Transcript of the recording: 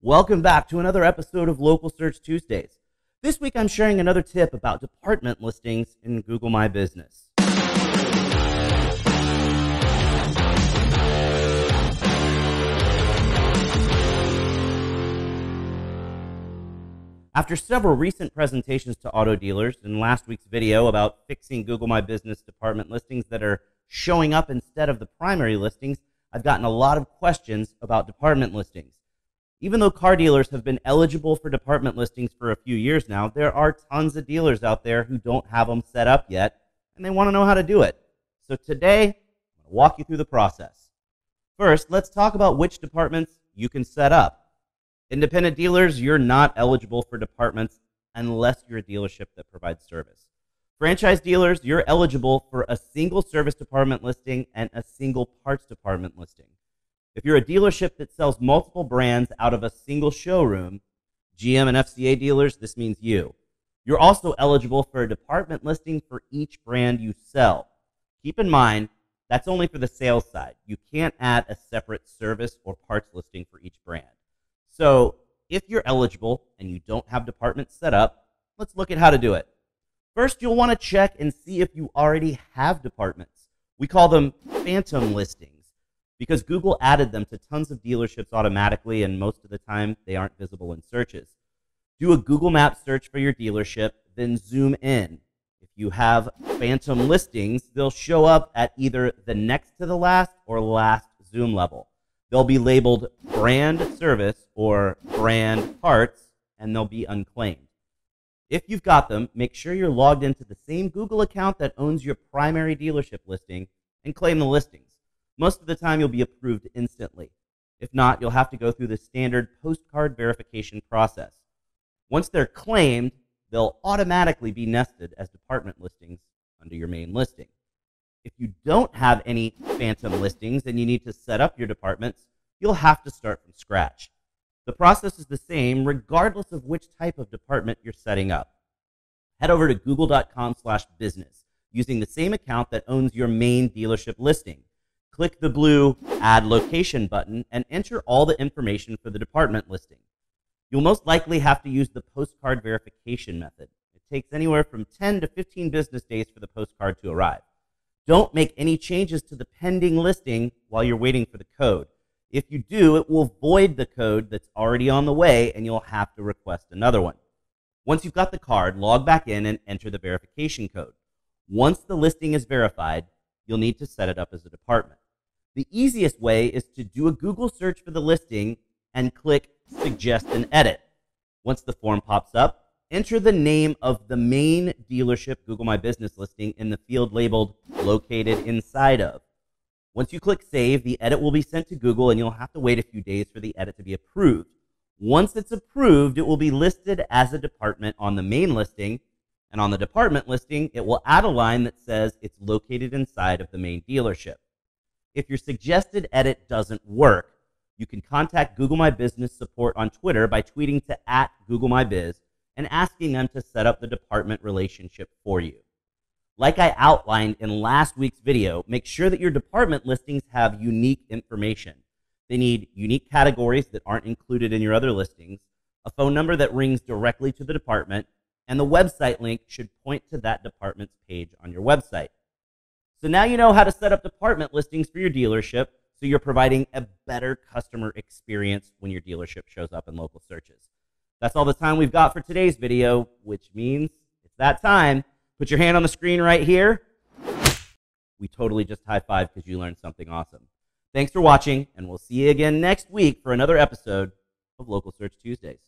Welcome back to another episode of Local Search Tuesdays. This week I'm sharing another tip about department listings in Google My Business. After several recent presentations to auto dealers and last week's video about fixing Google My Business department listings that are showing up instead of the primary listings, I've gotten a lot of questions about department listings. Even though car dealers have been eligible for department listings for a few years now, there are tons of dealers out there who don't have them set up yet, and they want to know how to do it. So today, I'm going to walk you through the process. First, let's talk about which departments you can set up. Independent dealers, you're not eligible for departments unless you're a dealership that provides service. Franchise dealers, you're eligible for a single service department listing and a single parts department listing. If you're a dealership that sells multiple brands out of a single showroom, GM and FCA dealers, this means you. You're also eligible for a department listing for each brand you sell. Keep in mind, that's only for the sales side. You can't add a separate service or parts listing for each brand. So if you're eligible and you don't have departments set up, let's look at how to do it. First, you'll want to check and see if you already have departments. We call them phantom listings, because Google added them to tons of dealerships automatically, and most of the time they aren't visible in searches. Do a Google Maps search for your dealership, then zoom in. If you have phantom listings, they'll show up at either the next to the last or last zoom level. They'll be labeled brand service or brand parts, and they'll be unclaimed. If you've got them, make sure you're logged into the same Google account that owns your primary dealership listing and claim the listings. Most of the time, you'll be approved instantly. If not, you'll have to go through the standard postcard verification process. Once they're claimed, they'll automatically be nested as department listings under your main listing. If you don't have any phantom listings and you need to set up your departments, you'll have to start from scratch. The process is the same regardless of which type of department you're setting up. Head over to google.com/business using the same account that owns your main dealership listing. Click the blue Add Location button and enter all the information for the department listing. You'll most likely have to use the postcard verification method. It takes anywhere from 10 to 15 business days for the postcard to arrive. Don't make any changes to the pending listing while you're waiting for the code. If you do, it will void the code that's already on the way, and you'll have to request another one. Once you've got the card, log back in and enter the verification code. Once the listing is verified, you'll need to set it up as a department. The easiest way is to do a Google search for the listing and click Suggest and Edit. Once the form pops up, enter the name of the main dealership Google My Business listing in the field labeled Located Inside of. Once you click Save, the edit will be sent to Google, and you'll have to wait a few days for the edit to be approved. Once it's approved, it will be listed as a department on the main listing, and on the department listing, it will add a line that says it's located inside of the main dealership. If your suggested edit doesn't work, you can contact Google My Business support on Twitter by tweeting to @GoogleMyBiz and asking them to set up the department relationship for you. Like I outlined in last week's video, make sure that your department listings have unique information. They need unique categories that aren't included in your other listings, a phone number that rings directly to the department, and the website link should point to that department's page on your website. So now you know how to set up department listings for your dealership, so you're providing a better customer experience when your dealership shows up in local searches. That's all the time we've got for today's video, which means it's that time. Put your hand on the screen right here. We totally just high-fived because you learned something awesome. Thanks for watching, and we'll see you again next week for another episode of Local Search Tuesdays.